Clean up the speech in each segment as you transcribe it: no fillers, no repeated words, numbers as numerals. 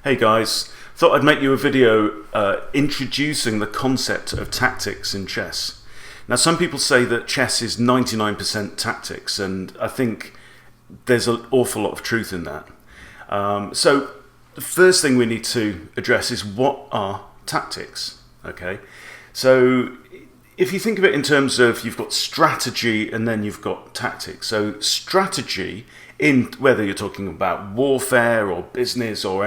Hey guys, thought I'd make you a video introducing the concept of tactics in chess. Now some people say that chess is 99% tactics, and I think there's an awful lot of truth in that. So the first thing we need to address is what are tactics, okay? So if you think of it in terms of you've got strategy and then you've got tactics. So strategy, in whether you're talking about warfare or business or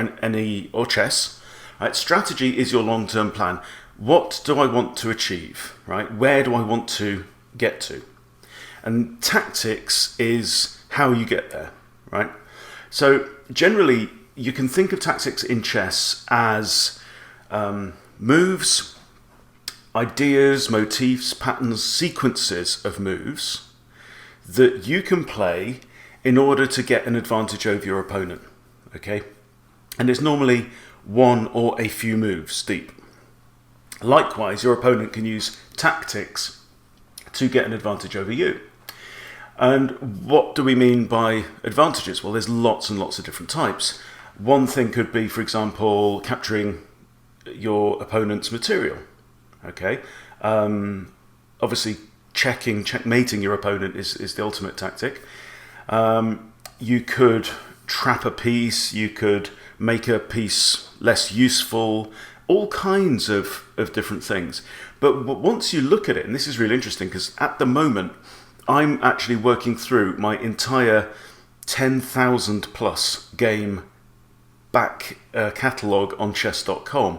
or chess, right? Strategy is your long-term plan. What do I want to achieve, right? Where do I want to get to? And tactics is how you get there, right? So generally, you can think of tactics in chess as moves, ideas, motifs, patterns, sequences of moves that you can play in order to get an advantage over your opponent, okay? And it's normally one or a few moves deep. Likewise, your opponent can use tactics to get an advantage over you. And what do we mean by advantages? Well, there's lots and lots of different types. One thing could be, for example, capturing your opponent's material, okay? Obviously, checkmating your opponent is the ultimate tactic. You could trap a piece, you could make a piece less useful, all kinds of different things. But once you look at it, and this is really interesting because at the moment, I'm actually working through my entire 10,000 plus game back catalogue on chess.com,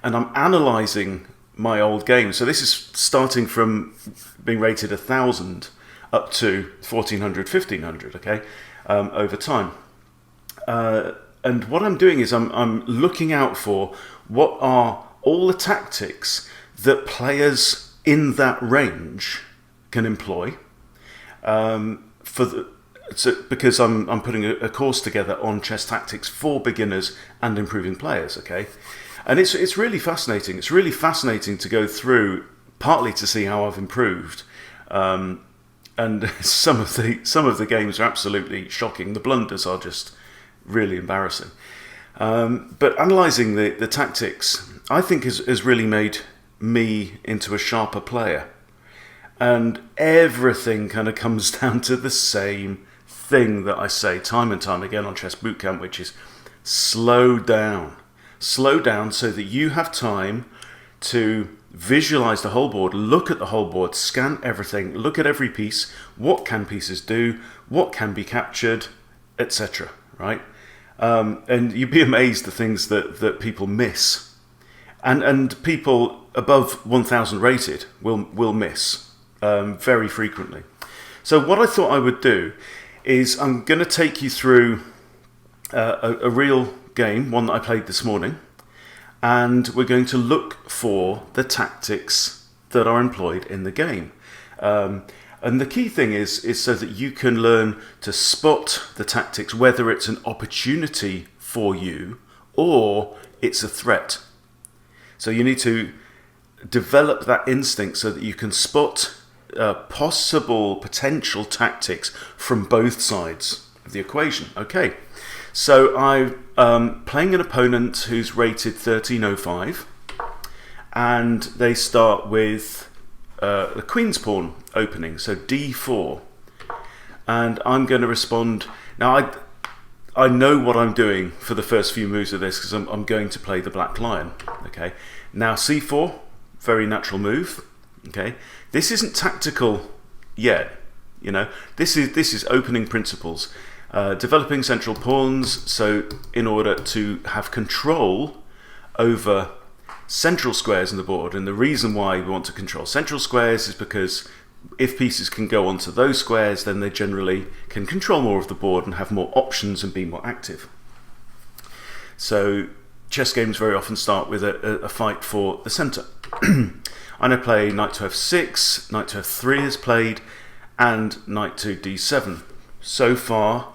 and I'm analysing my old games. So this is starting from being rated 1,000 up to 1,400, 1,500, okay, over time. And what I'm doing is I'm looking out for what are all the tactics that players in that range can employ. Because I'm putting a course together on chess tactics for beginners and improving players, okay? And it's really fascinating. It's really fascinating to go through, partly to see how I've improved. And some of the games are absolutely shocking. The blunders are just really embarrassing. But analysing the tactics, I think has really made me into a sharper player. And everything kind of comes down to the same thing that I say time and time again on Chess Bootcamp, which is slow down. Slow down so that you have time to visualize the whole board, look at the whole board, scan everything, look at every piece, what can pieces do, what can be captured, etc. Right? And you'd be amazed the things that people miss. And people above 1,000 rated will miss very frequently. So what I thought I would do is I'm going to take you through a real game, one that I played this morning, and we're going to look for the tactics that are employed in the game. And the key thing is so that you can learn to spot the tactics, whether it's an opportunity for you or it's a threat. So you need to develop that instinct so that you can spot potential tactics from both sides of the equation. Okay, so I'm playing an opponent who's rated 1305, and they start with the Queen's Pawn opening, so d4, and I'm going to respond. Now I know what I'm doing for the first few moves of this because I'm going to play the Black Lion. Okay, now c4, very natural move. Okay, this isn't tactical yet. You know, this is opening principles, developing central pawns. So in order to have control over central squares in the board, and the reason why we want to control central squares is because if pieces can go onto those squares, then they generally can control more of the board and have more options and be more active. So chess games very often start with a fight for the center. I'm going to play knight to f6, knight to f3 is played, and knight to d7. So far,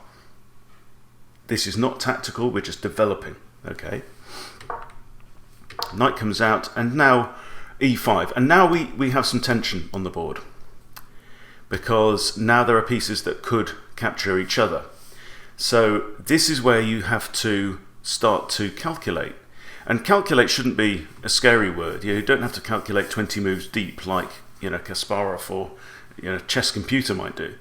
this is not tactical, we're just developing, okay? Knight comes out, and now e5. And now we have some tension on the board, because now there are pieces that could capture each other. So this is where you have to start to calculate. And calculate shouldn't be a scary word. You don't have to calculate 20 moves deep like Kasparov or a chess computer might do.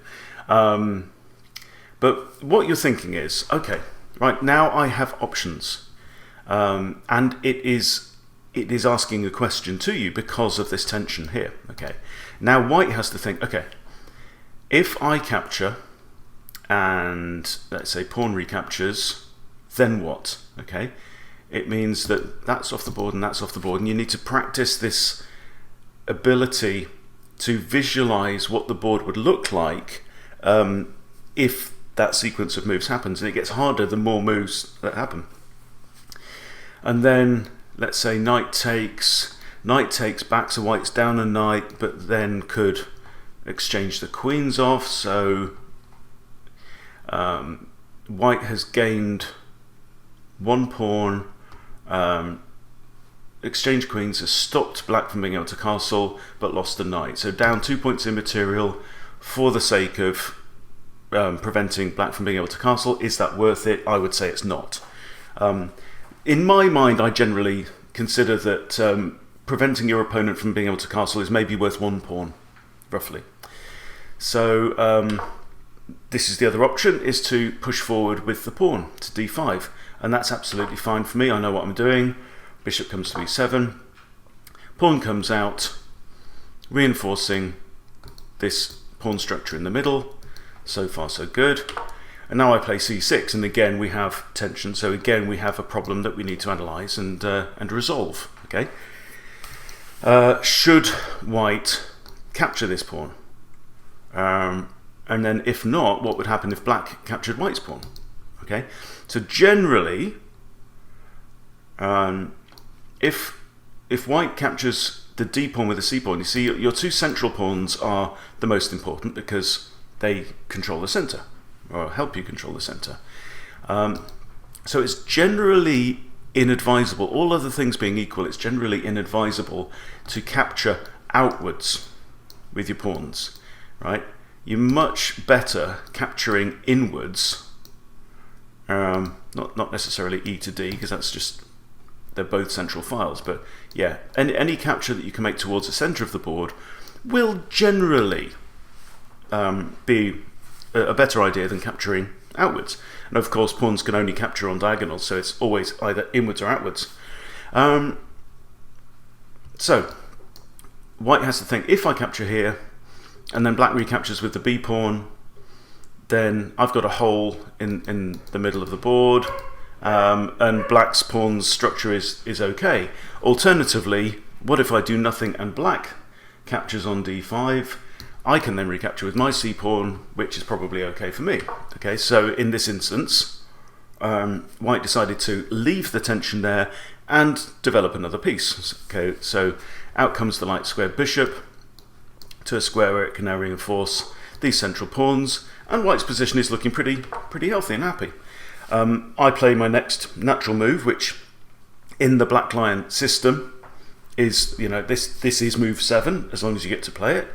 But what you're thinking is, okay, right, now I have options. And it is asking a question to you because of this tension here. Okay, now white has to think, okay, if I capture and let's say pawn recaptures, then what? Okay, it means that that's off the board and that's off the board, and you need to practice this ability to visualize what the board would look like if that sequence of moves happens, and it gets harder the more moves that happen. And then let's say knight takes, backs of white's down a knight, but then could exchange the queens off, so white has gained one pawn, exchange queens has stopped black from being able to castle but lost the knight, so down 2 points in material for the sake of preventing black from being able to castle. Is that worth it? I would say it's not. In my mind, I generally consider that preventing your opponent from being able to castle is maybe worth one pawn, roughly. So this is the other option, is to push forward with the pawn to d5, and that's absolutely fine for me. I know what I'm doing. Bishop comes to e7, pawn comes out, reinforcing this pawn structure in the middle. So far so good. And now I play c6, and again we have tension, so again we have a problem that we need to analyse and resolve. Okay, should white capture this pawn? And then if not, what would happen if black captured white's pawn? Okay, so generally if white captures the d pawn with the c pawn, you see your two central pawns are the most important because they control the centre, or help you control the centre. So it's generally inadvisable, all other things being equal, it's generally inadvisable to capture outwards with your pawns, right? You're much better capturing inwards, not necessarily e to d, because that's just, they're both central files, but yeah, any capture that you can make towards the centre of the board will generally be a better idea than capturing outwards. And of course pawns can only capture on diagonals, so it's always either inwards or outwards. So white has to think, if I capture here and then black recaptures with the b pawn, then I've got a hole in the middle of the board, and black's pawn's structure is okay. Alternatively, what if I do nothing and black captures on d5? I can then recapture with my c pawn, which is probably okay for me. Okay, so in this instance, white decided to leave the tension there and develop another piece. Okay, so out comes the light squared bishop to a square where it can now reinforce these central pawns, and white's position is looking pretty healthy and happy. I play my next natural move, which in the black lion system is, this is move 7, as long as you get to play it.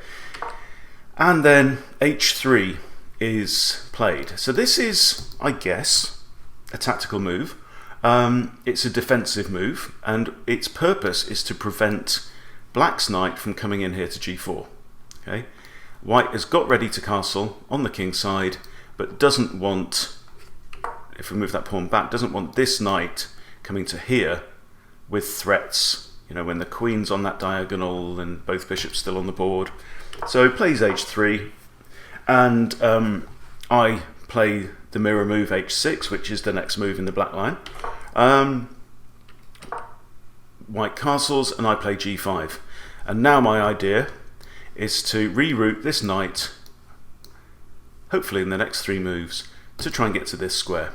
And then h3 is played. So this is, I guess, a tactical move. It's a defensive move, and its purpose is to prevent black's knight from coming in here to g4. Okay, white has got ready to castle on the king side, but doesn't want, if we move that pawn back, doesn't want this knight coming to here with threats, when the queen's on that diagonal and both bishops still on the board. So he plays h3, and I play the mirror move h6, which is the next move in the black line. White castles, and I play g5. And now my idea is to reroute this knight, hopefully in the next 3 moves, to try and get to this square.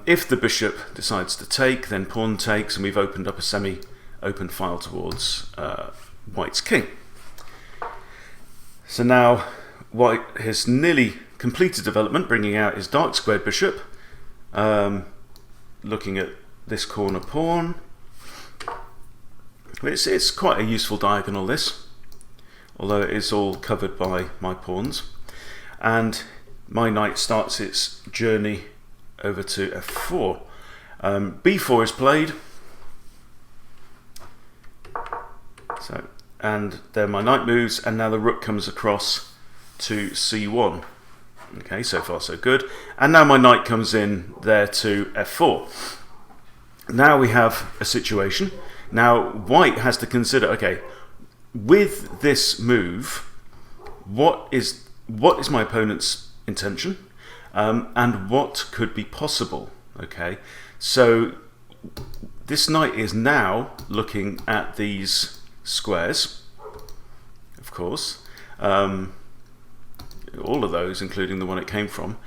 If the bishop decides to take, then pawn takes, and we've opened up a semi-open file towards white's king. So now white has nearly completed development, bringing out his dark squared bishop, looking at this corner pawn. It's quite a useful diagonal, this, although it is all covered by my pawns. And my knight starts its journey over to f4. b4 is played. So, and then my knight moves, and now the rook comes across to c1. Okay, so far so good. And now my knight comes in there to f4. Now we have a situation. Now white has to consider, okay, with this move, what is my opponent's intention, and what could be possible? Okay, so this knight is now looking at these squares, of course, all of those, including the one it came from,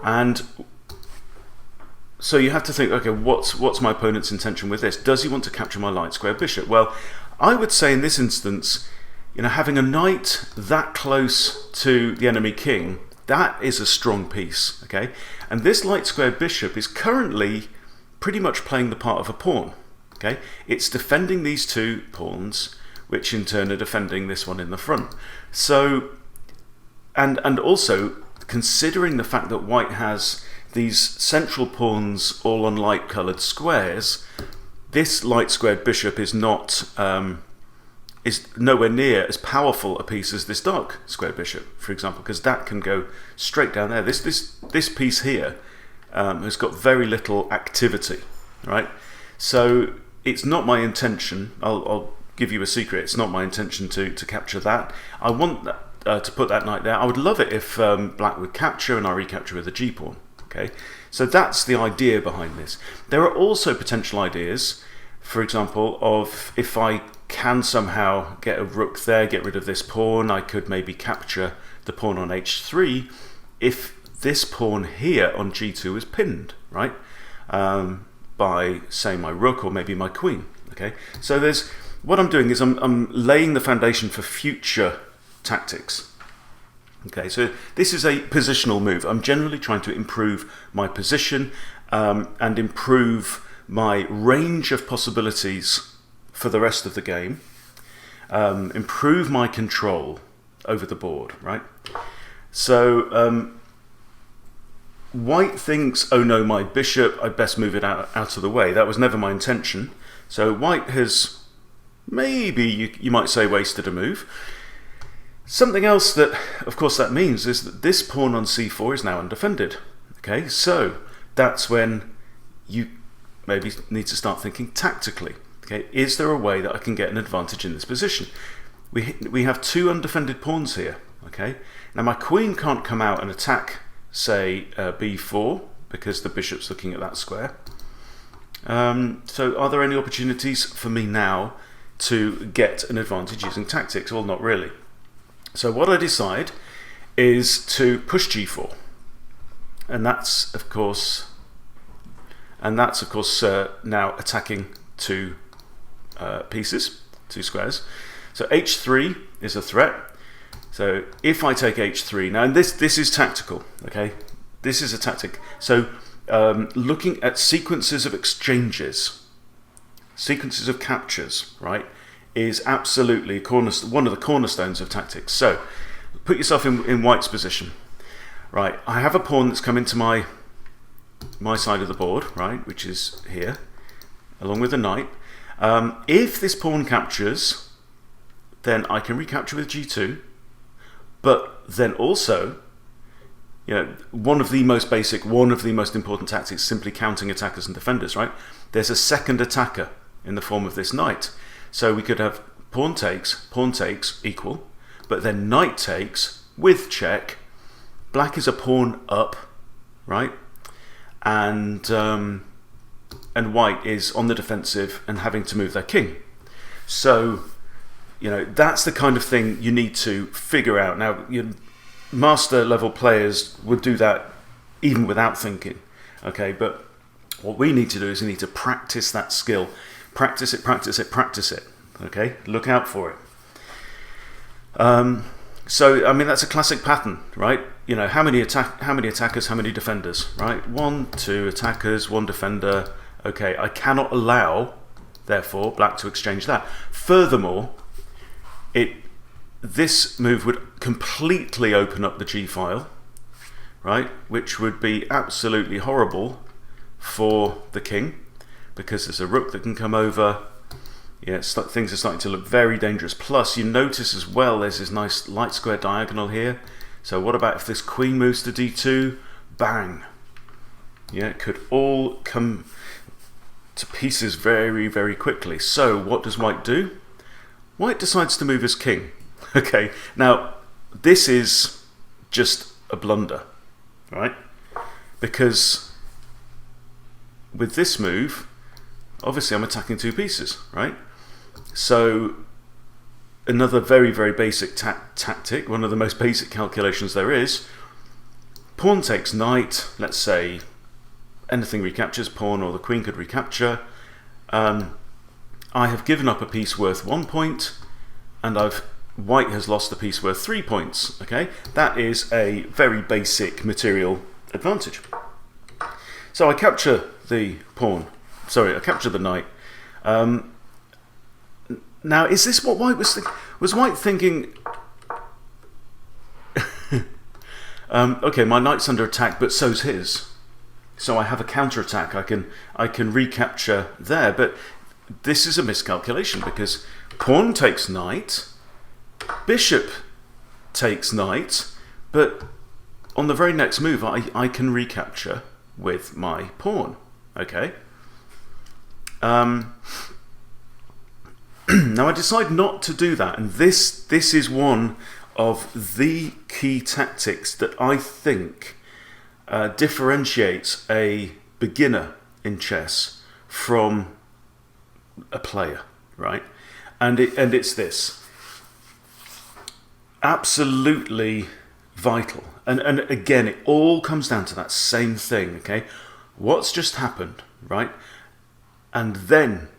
and so you have to think, okay, what's my opponent's intention with this? Does he want to capture my light square bishop? Well, I would say in this instance, having a knight that close to the enemy king, that is a strong piece, okay? And this light square bishop is currently pretty much playing the part of a pawn, okay? It's defending these two pawns, which in turn are defending this one in the front. So, and also considering the fact that white has these central pawns all on light coloured squares, this light squared bishop is not is nowhere near as powerful a piece as this dark squared bishop, for example, because that can go straight down there. This piece here has got very little activity, right? So it's not my intention. I'll give you a secret. It's not my intention to capture that. I want that, to put that knight there. I would love it if black would capture and I recapture with a g pawn. Okay, so that's the idea behind this. There are also potential ideas, for example, of if I can somehow get a rook there, get rid of this pawn, I could maybe capture the pawn on h3 if this pawn here on g2 is pinned, right? By, say, my rook or maybe my queen. Okay, so what I'm doing is I'm laying the foundation for future tactics. Okay, so this is a positional move. I'm generally trying to improve my position and improve my range of possibilities for the rest of the game, improve my control over the board, right? So white thinks, oh no, my bishop, I'd best move it out of the way. That was never my intention. So white has maybe, you might say, wasted a move. Something else that, of course, that means is that this pawn on c4 is now undefended. Okay, so that's when you maybe need to start thinking tactically. Okay, is there a way that I can get an advantage in this position? We have two undefended pawns here. Okay, now my queen can't come out and attack, say, b4 because the bishop's looking at that square. So are there any opportunities for me now to get an advantage using tactics? Well, not really. So what I decide is to push g4, and that's of course now attacking two pieces, two squares. So h3 is a threat. So if I take h3 now, and this is tactical. Okay, this is a tactic. So looking at sequences of exchanges, sequences of captures, right, is absolutely one of the cornerstones of tactics. So put yourself in white's position. Right, I have a pawn that's come into my side of the board, right, which is here, along with the knight. If this pawn captures, then I can recapture with g2, but then also, one of the most basic, one of the most important tactics is simply counting attackers and defenders, right? There's a second attacker in the form of this knight. So we could have pawn takes equal, but then knight takes with check. Black is a pawn up, right? And white is on the defensive and having to move their king. So, that's the kind of thing you need to figure out. Now, master level players would do that even without thinking, okay? But what we need to do is we need to practice that skill. Practice it, practice it, practice it. Okay, look out for it. So I mean that's a classic pattern, right? How many attackers, how many defenders, right? 1, 2 attackers, 1 defender. Okay, I cannot allow, therefore, black to exchange that. Furthermore, this move would completely open up the g file, right? Which would be absolutely horrible for the king. because there's a rook that can come over. Yeah, things are starting to look very dangerous. Plus, you notice as well there's this nice light square diagonal here. So what about if this queen moves to d2? Bang! Yeah, it could all come to pieces very, very quickly. So what does white do? White decides to move his king. Okay, now this is just a blunder, right? Because with this move, obviously I'm attacking two pieces, right? So another very, very basic tactic, one of the most basic calculations there is, pawn takes knight, let's say anything recaptures, pawn or the queen could recapture. I have given up a piece worth 1 point, and white has lost a piece worth 3 points. Okay, that is a very basic material advantage. So I capture the pawn. Sorry, I capture the knight. Now, is this what white was thinking? Was white thinking, okay, my knight's under attack, but so's his. So I have a counter-attack. I can recapture there, but this is a miscalculation because pawn takes knight, bishop takes knight, but on the very next move I can recapture with my pawn. Okay. Now I decide not to do that, and this is one of the key tactics that I think differentiates a beginner in chess from a player, right? And it's this. Absolutely vital. And again, it all comes down to that same thing, okay? What's just happened, right? And then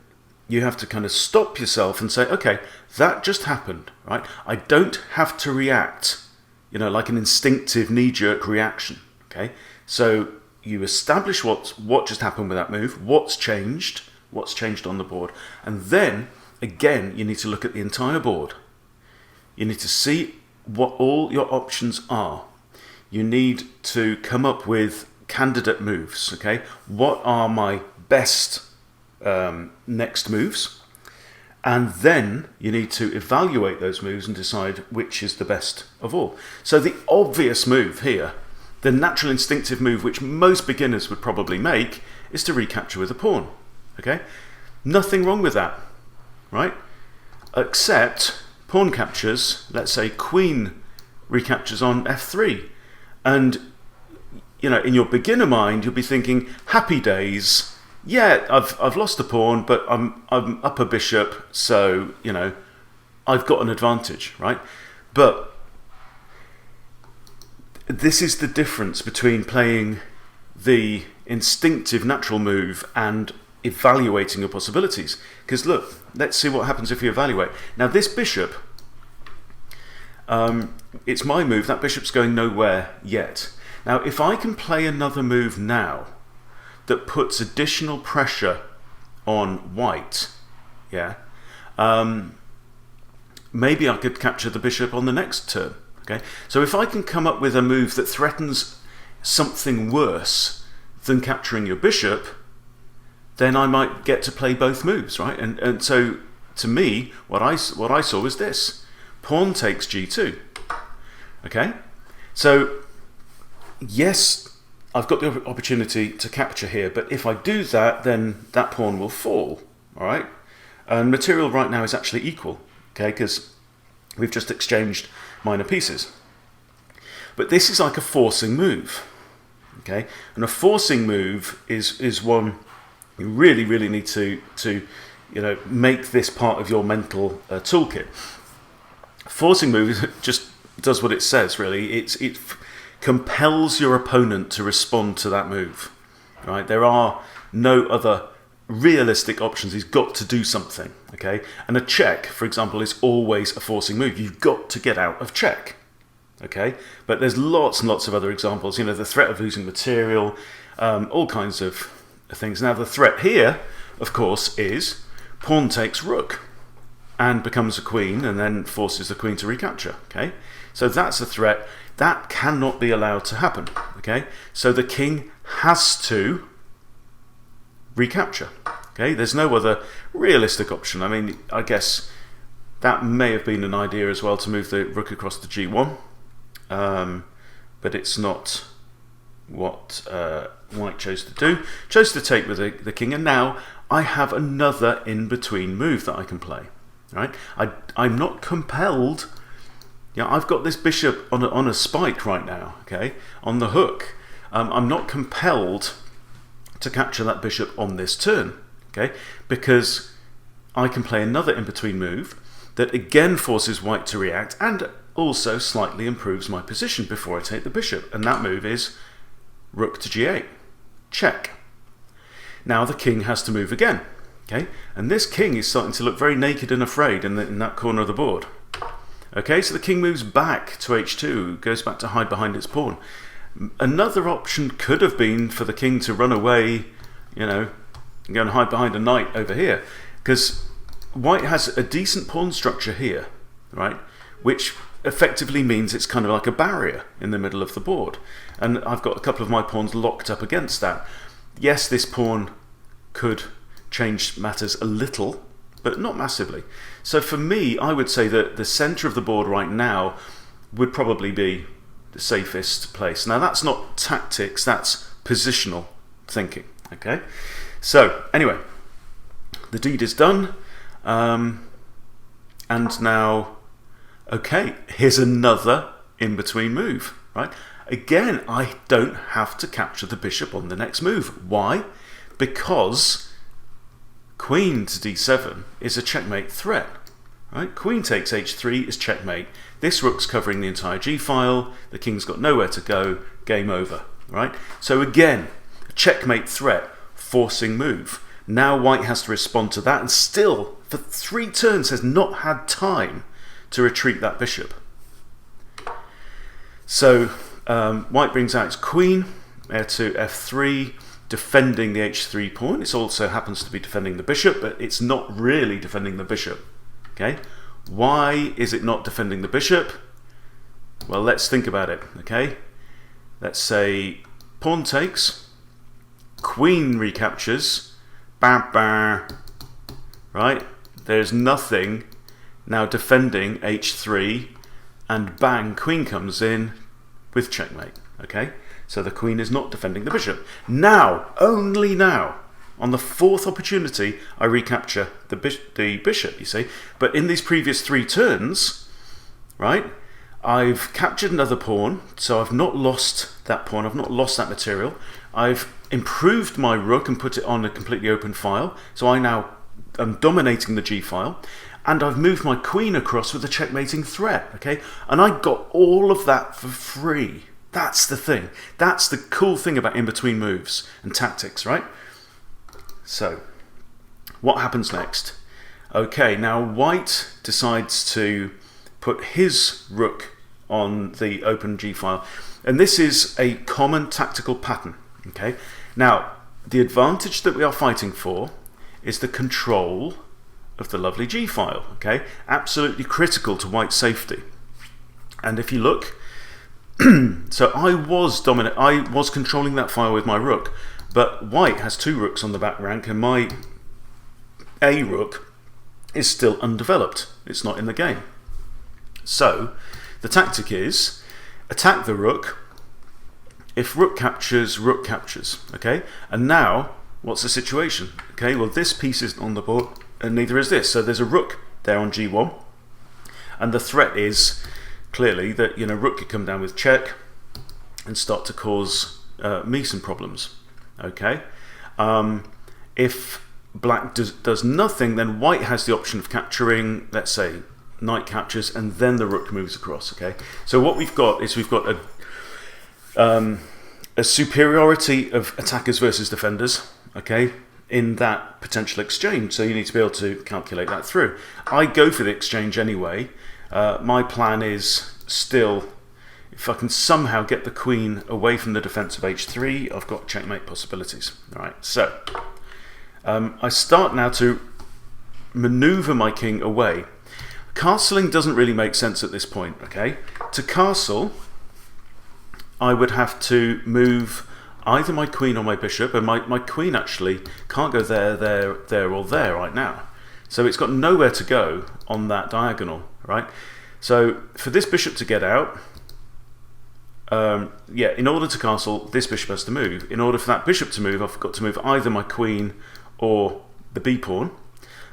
you have to kind of stop yourself and say, okay, that just happened, right? I don't have to react, you know, like an instinctive knee-jerk reaction, okay? So you establish what just happened with that move, what's changed on the board, and then, again, you need to look at the entire board. You need to see what all your options are. You need to come up with candidate moves, okay? What are my best next moves? And then you need to evaluate those moves and decide which is the best of all. So the obvious move here, the natural instinctive move which most beginners would probably make, is to recapture with a pawn, okay? Nothing wrong with that, right? Except pawn captures, let's say queen recaptures on f3, and you know, in your beginner mind you'll be thinking, happy days, yeah, I've lost a pawn, but I'm up a bishop, so you know, I've got an advantage, right? But this is the difference between playing the instinctive natural move and evaluating your possibilities. Because look, let's see what happens if you evaluate. Now this bishop, it's my move, that bishop's going nowhere yet. Now if I can play another move now that puts additional pressure on white, yeah, maybe I could capture the bishop on the next turn. Okay, so if I can come up with a move that threatens something worse than capturing your bishop, then I might get to play both moves, right? And so to me, what I saw was this: pawn takes g2. Okay, so yes, I've got the opportunity to capture here, but if I do that, then that pawn will fall. All right, and material right now is actually equal. Okay, because we've just exchanged minor pieces. But this is like a forcing move. Okay, and a forcing move is one you really, really need to you know, make this part of your mental toolkit. Forcing move just does what it says, really. It compels your opponent to respond to that move. Right? There are no other realistic options. He's got to do something. Okay, and a check, for example, is always a forcing move. You've got to get out of check. Okay, but there's lots and lots of other examples. You know, the threat of losing material, all kinds of things. Now the threat here, of course, is pawn takes rook and becomes a queen and then forces the queen to recapture. Okay, so that's a threat that cannot be allowed to happen. Okay, so the king has to recapture. Okay, there's no other realistic option. I mean, I guess that may have been an idea as well, to move the rook across to g1, but it's not what white chose to do. Chose to take with the king, and now I have another in-between move that I can play. Right? I'm not compelled. Yeah, I've got this bishop on a spike right now. Okay, on the hook. I'm not compelled to capture that bishop on this turn. Okay, because I can play another in-between move that again forces white to react and also slightly improves my position before I take the bishop. And that move is rook to g8. Check. Now the king has to move again. Okay, and this king is starting to look very naked and afraid in that corner of the board. Okay, so the king moves back to h2, goes back to hide behind its pawn. Another option could have been for the king to run away, you know, and go and hide behind a knight over here, because white has a decent pawn structure here, right, which effectively means it's kind of like a barrier in the middle of the board, and I've got a couple of my pawns locked up against that. Yes, this pawn could change matters a little, but not massively. So for me, I would say that the center of the board right now would probably be the safest place. Now that's not tactics, that's positional thinking. Okay, so anyway, the deed is done, and now, okay, here's another in-between move, right? Again, I don't have to capture the bishop on the next move. Why? Because queen to d7 is a checkmate threat, right? Queen takes h3 is checkmate. This rook's covering the entire g-file. The king's got nowhere to go. Game over, right? So again, a checkmate threat, forcing move. Now white has to respond to that, and still, for 3 turns, has not had time to retreat that bishop. So white brings out its queen, heir to f3, defending the h3 pawn. It also happens to be defending the bishop, but it's not really defending the bishop. Okay, why is it not defending the bishop? Well, let's think about it. Okay, let's say pawn takes, queen recaptures, bah, bah, right? There's nothing now defending h3, and bang, queen comes in with checkmate. Okay, so the queen is not defending the bishop. Now, only now, on the 4th opportunity, I recapture the bishop, you see. But in these previous 3 turns, right, I've captured another pawn, so I've not lost that pawn, I've not lost that material. I've improved my rook and put it on a completely open file, so I now am dominating the g-file, and I've moved my queen across with a checkmating threat, okay? And I got all of that for free. That's the thing. That's the cool thing about in-between moves and tactics, right? So, what happens next? Okay, now white decides to put his rook on the open g-file, and this is a common tactical pattern. Okay, now the advantage that we are fighting for is the control of the lovely g-file. Okay, absolutely critical to white's safety. And if you look, so I was controlling that file with my rook, but white has 2 rooks on the back rank, and my a rook is still undeveloped. It's not in the game. So the tactic is attack the rook. If rook captures, okay? And now, what's the situation? Okay, well, this piece isn't on the board, and neither is this. So there's a rook there on g1, and the threat is clearly that, you know, rook could come down with check and start to cause me some problems. Okay, if black does nothing, then white has the option of capturing. Let's say knight captures, and then the rook moves across. Okay, so what we've got is a superiority of attackers versus defenders. Okay, in that potential exchange, so you need to be able to calculate that through. I go for the exchange anyway. My plan is still, if I can somehow get the queen away from the defense of h3, I've got checkmate possibilities. All right, so I start now to maneuver my king away. Castling doesn't really make sense at this point. Okay, to castle, I would have to move either my queen or my bishop, and my queen actually can't go there or there right now. So it's got nowhere to go on that diagonal, right? So for this bishop to get out, in order to castle, this bishop has to move. In order for that bishop to move, I've got to move either my queen or the b pawn.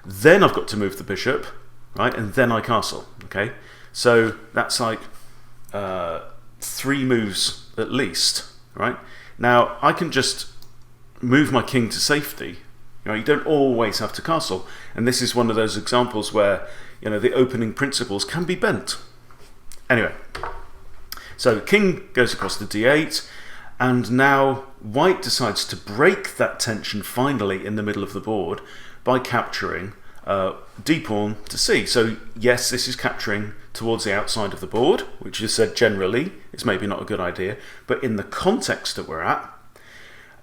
Then I've got to move the bishop, right? And then I castle, okay? So that's like 3 moves at least, right? Now I can just move my king to safety. You don't always have to castle, and this is one of those examples where the opening principles can be bent. Anyway, so king goes across to d8, and now white decides to break that tension finally in the middle of the board by capturing d pawn to c. So yes, this is capturing towards the outside of the board, which is said generally is maybe not a good idea, but in the context that we're at,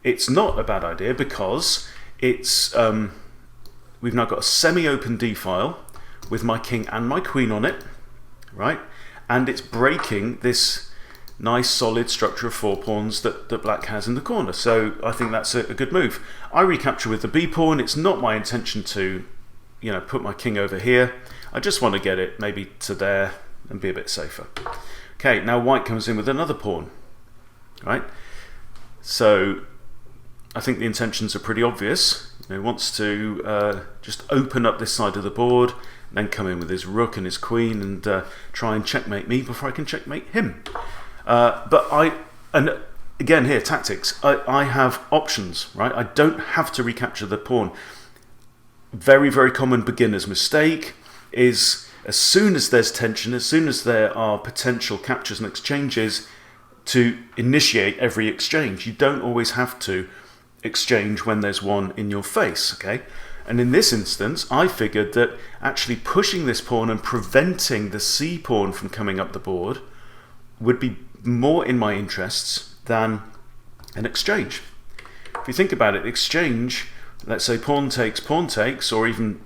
it's not a bad idea, because it's we've now got a semi-open d file with my king and my queen on it, right? And it's breaking this nice solid structure of 4 pawns that black has in the corner. So I think that's a good move. I recapture with the b pawn. It's not my intention to put my king over here. I just want to get it maybe to there and be a bit safer. Okay, now white comes in with another pawn, right? So I think the intentions are pretty obvious. He wants to just open up this side of the board, then come in with his rook and his queen and try and checkmate me before I can checkmate him. And again here, tactics, I have options, right? I don't have to recapture the pawn. Very, very common beginner's mistake is, as soon as there's tension, as soon as there are potential captures and exchanges, to initiate every exchange. You don't always have to exchange when there's one in your face, okay? And in this instance, I figured that actually pushing this pawn and preventing the c pawn from coming up the board would be more in my interests than an exchange. If you think about it, exchange, let's say pawn takes, or even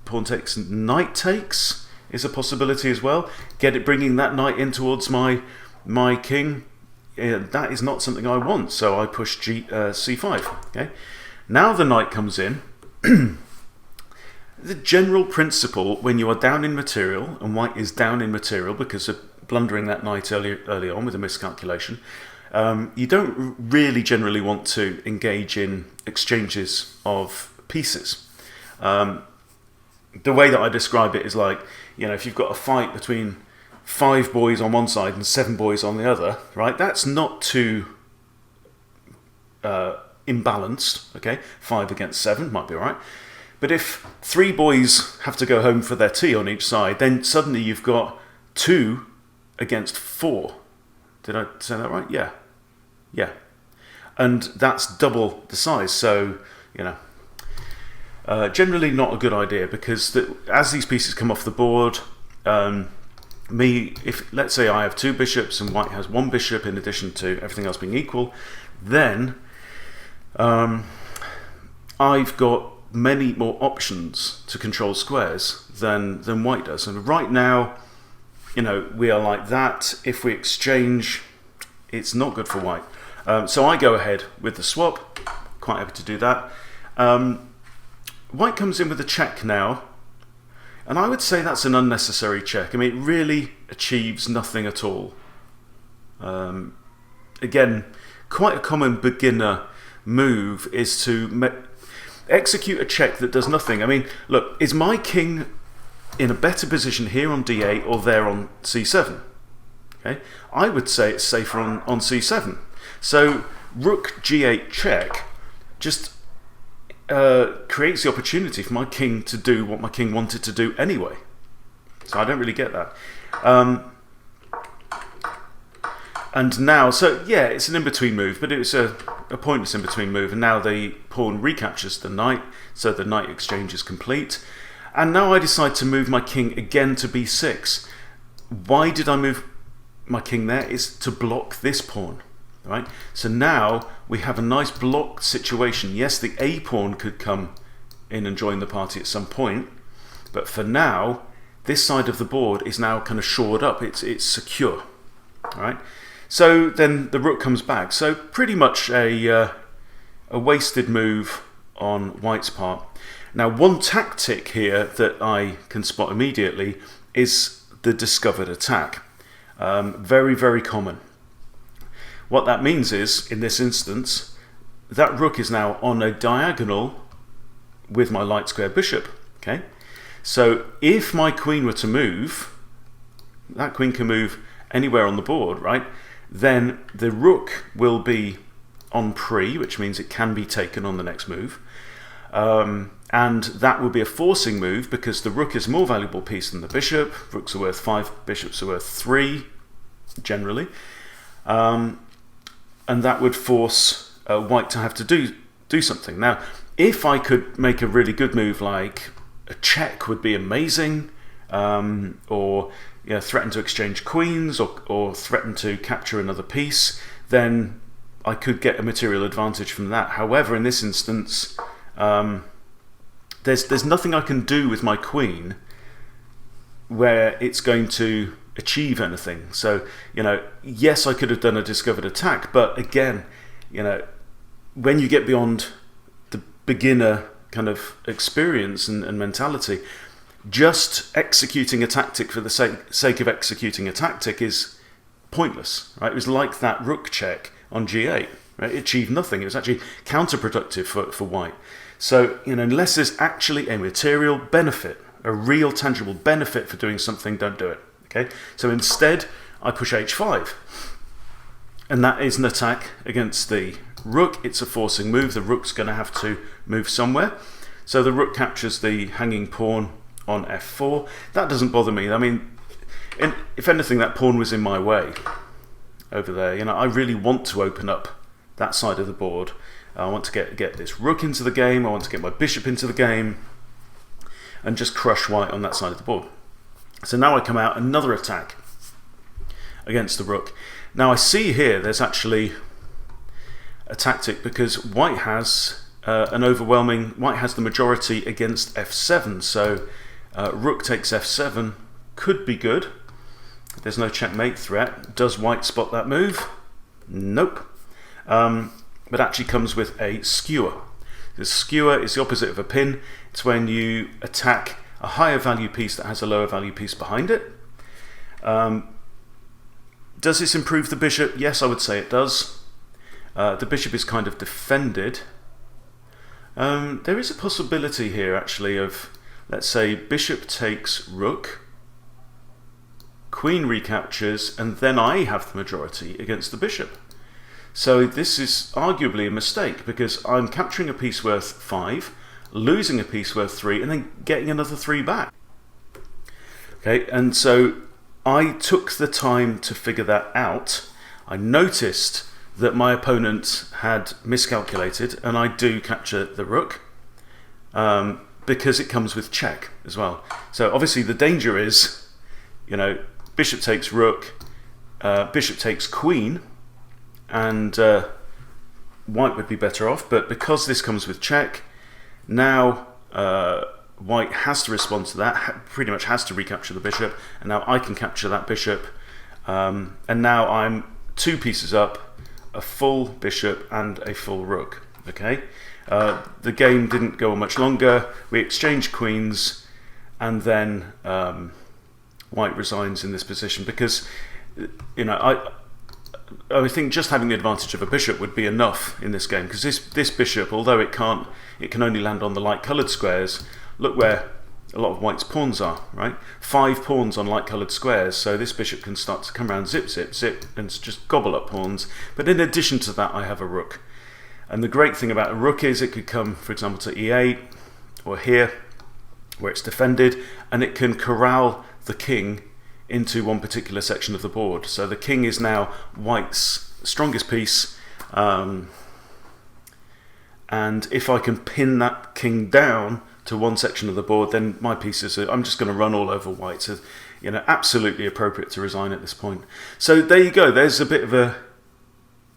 pawn takes knight takes is a possibility as well. Bringing that knight in towards my king, that is not something I want, so I push c5. Okay, now the knight comes in. The general principle when you are down in material, and white is down in material because of blundering that knight early on with a miscalculation, you don't really generally want to engage in exchanges of pieces. The way that I describe it is like, if you've got a fight between 5 boys on one side and 7 boys on the other, right? That's not too imbalanced, okay? 5 against 7 might be all right. But if 3 boys have to go home for their tea on each side, then suddenly you've got 2 against 4. Did I say that right? Yeah. And that's double the size, so, generally not a good idea, because as these pieces come off the board, if let's say I have 2 bishops and white has 1 bishop in addition to everything else being equal, then I've got many more options to control squares than white does. And right now, we are like that. If we exchange, it's not good for white. So I go ahead with the swap. Quite happy to do that. White comes in with a check now, and I would say that's an unnecessary check. I mean, it really achieves nothing at all. Again, quite a common beginner move is to execute a check that does nothing. I mean, look, is my king in a better position here on d8 or there on c7? Okay, I would say it's safer on c7. So rook g8 check just creates the opportunity for my king to do what my king wanted to do anyway. So I don't really get that. And now, so yeah, it's an in-between move, but it was a pointless in-between move, and now the pawn recaptures the knight, so the knight exchange is complete. And now I decide to move my king again to b6. Why did I move my king there? It's to block this pawn, right? So now we have a nice blocked situation. Yes, the a pawn could come in and join the party at some point, but for now, this side of the board is now kind of shored up. It's secure, all right? So then the rook comes back. So pretty much a wasted move on white's part. Now, one tactic here that I can spot immediately is the discovered attack. Very, very common. What that means is, in this instance, that rook is now on a diagonal with my light square bishop. Okay, so if my queen were to move, that queen can move anywhere on the board, right? Then the rook will be on pre, which means it can be taken on the next move. And that will be a forcing move because the rook is a more valuable piece than the bishop. Rooks are worth 5, bishops are worth 3, generally. And that would force white to have to do something. Now, if I could make a really good move like a check would be amazing, or threaten to exchange queens, or threaten to capture another piece, then I could get a material advantage from that. However, in this instance, there's nothing I can do with my queen where it's going to achieve anything. So, yes, I could have done a discovered attack, but again, when you get beyond the beginner kind of experience and mentality, just executing a tactic for the sake of executing a tactic is pointless, right? It was like that rook check on g8, right? It achieved nothing. It was actually counterproductive for white. So, unless there's actually a material benefit, a real tangible benefit for doing something, don't do it. Okay. So instead, I push h5, and that is an attack against the rook. It's a forcing move. The rook's going to have to move somewhere. So the rook captures the hanging pawn on f4. That doesn't bother me. I mean, if anything, that pawn was in my way over there. I really want to open up that side of the board. I want to get this rook into the game. I want to get my bishop into the game and just crush white on that side of the board. So now I come out another attack against the rook. Now I see here there's actually a tactic because white has white has the majority against f7. So rook takes f7 could be good. There's no checkmate threat. Does white spot that move? Nope. But actually comes with a skewer. The skewer is the opposite of a pin. It's when you attack a higher value piece that has a lower value piece behind it. Does this improve the bishop? Yes, I would say it does. The bishop is kind of defended. There is a possibility here actually of, let's say, bishop takes rook, queen recaptures, and then I have the majority against the bishop. So this is arguably a mistake because I'm capturing a piece worth 5, losing a piece worth 3, and then getting another 3 back. Okay, and so I took the time to figure that out. I noticed that my opponent had miscalculated, and I do capture the rook because it comes with check as well. So obviously the danger is, bishop takes rook, bishop takes queen, and white would be better off. But because this comes with check, now white has to respond to that, pretty much has to recapture the bishop, and now I can capture that bishop, and now I'm 2 pieces up, a full bishop and a full rook. Okay, the game didn't go on much longer. We exchanged queens, and then white resigns in this position because I think just having the advantage of a bishop would be enough in this game because this bishop, although it can only land on the light coloured squares. Look where a lot of white's pawns are, right? 5 pawns on light coloured squares, so this bishop can start to come around zip, zip, zip, and just gobble up pawns. But in addition to that, I have a rook. And the great thing about a rook is it could come, for example, to e8 or here, where it's defended, and it can corral the king into one particular section of the board. So the king is now white's strongest piece, and if I can pin that king down to one section of the board, then my pieces I'm just going to run all over white. So, absolutely appropriate to resign at this point. So there you go. There's a bit of an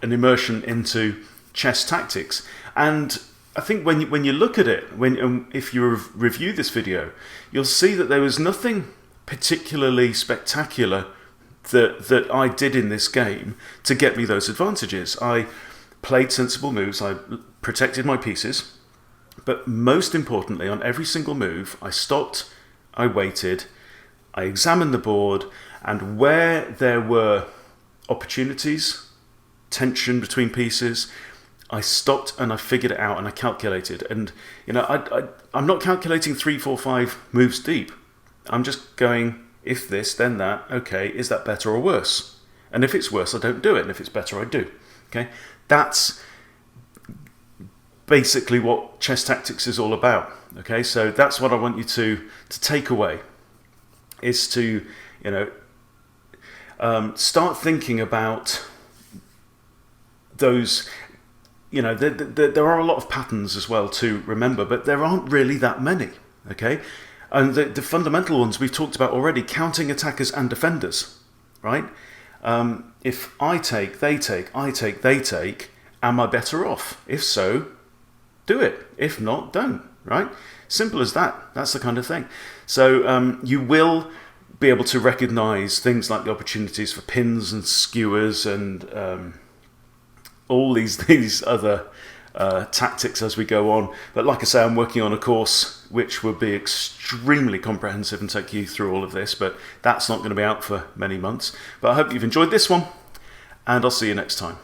immersion into chess tactics, and I think when you look at it, if you review this video, you'll see that there was nothing particularly spectacular that I did in this game to get me those advantages. I played sensible moves, I protected my pieces, but most importantly, on every single move, I stopped, I waited, I examined the board, and where there were opportunities, tension between pieces, I stopped and I figured it out and I calculated. And I'm not calculating 3, 4, 5 moves deep. I'm just going, if this, then that. Okay, is that better or worse? And if it's worse, I don't do it. And if it's better, I do. Okay, that's basically what chess tactics is all about. Okay, so that's what I want you to take away, is to start thinking about those. There are a lot of patterns as well to remember, but there aren't really that many. Okay, and the fundamental ones we've talked about already: counting attackers and defenders. Right? If I take, they take, I take, they take, am I better off? If so, do it. If not, don't. Right? Simple as that. That's the kind of thing. So you will be able to recognize things like the opportunities for pins and skewers and all these other tactics as we go on. But like I say, I'm working on a course which will be extremely comprehensive and take you through all of this, but that's not going to be out for many months. But I hope you've enjoyed this one, and I'll see you next time.